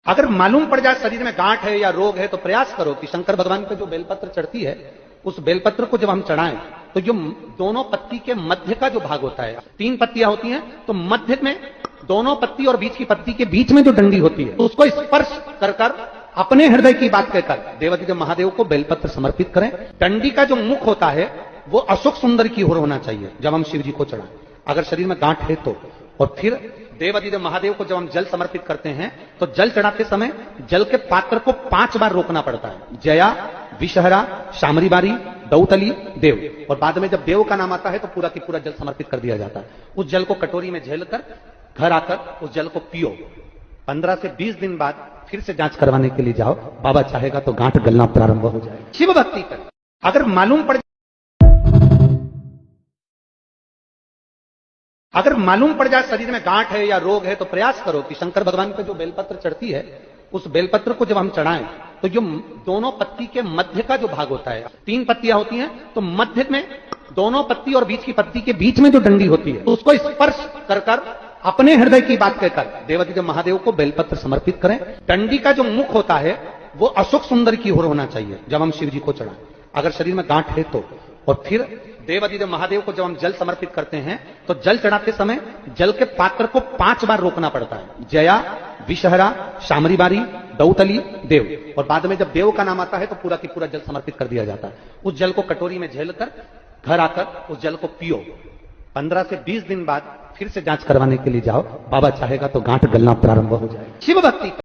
अगर मालूम पड़ जाए शरीर में गांठ है या रोग है तो प्रयास करो कि शंकर भगवान पे जो बेलपत्र चढ़ती है उस बेलपत्र को जब हम चढ़ाएं तो जो दोनों पत्ती के मध्य का जो भाग होता है, 3 पत्तियां होती हैं तो मध्य में दोनों पत्ती और बीच की पत्ती के बीच में जो डंडी होती है तो उसको स्पर्श कर अपने हृदय की बात कहकर देवाधिदेव महादेव को बेलपत्र समर्पित करें। डंडी का जो मुख होता है वो अशोक सुंदर की ओर होना चाहिए जब हम शिव जी को चढ़ाएं, अगर शरीर में गांठ है तो। और फिर देवाधिदेव महादेव को जब हम जल समर्पित करते हैं तो जल चढ़ाते समय जल के पात्र को 5 बार रोकना पड़ता है। जया, विषहरा, शामरी बारी, दौतली, देव। और बाद में जब देव का नाम आता है तो पूरा की पूरा जल समर्पित कर दिया जाता है। उस जल को कटोरी में झेलकर घर आकर उस जल को पियो। 15 से 20 दिन बाद फिर से जांच करवाने के लिए जाओ, बाबा चाहेगा तो गांठ गलना प्रारंभ हो जाए। शिव भक्ति कर अगर मालूम पड़ जाए शरीर में गांठ है या रोग है तो प्रयास करो कि शंकर भगवान पे जो बेलपत्र चढ़ती है उस बेलपत्र को जब हम चढ़ाएं तो जो दोनों पत्ती के मध्य का जो भाग होता है, 3 पत्तियां होती हैं तो मध्य में दोनों पत्ती और बीच की पत्ती के बीच में जो डंडी होती है तो उसको स्पर्श कर अपने हृदय की बात कहकर देवाधिदेव महादेव को बेलपत्र समर्पित करें। डंडी का जो मुख होता है वो अशोक सुंदर की ओर होना चाहिए जब हम शिव जी को चढ़ाएं, अगर शरीर में गांठ है तो। और फिर देवाधिदेव महादेव को जब हम जल समर्पित करते हैं तो जल चढ़ाते समय जल के पात्र को 5 बार रोकना पड़ता है। जया, विषहरा, शामरी बारी, दौतली, देव। और बाद में जब देव का नाम आता है तो पूरा की पूरा जल समर्पित कर दिया जाता है। उस जल को कटोरी में झेलकर घर आकर उस जल को पियो। 15 से 20 दिन बाद फिर से जांच करवाने के लिए जाओ, बाबा चाहेगा तो गांठ गलना प्रारंभ हो जाए। शिव भक्ति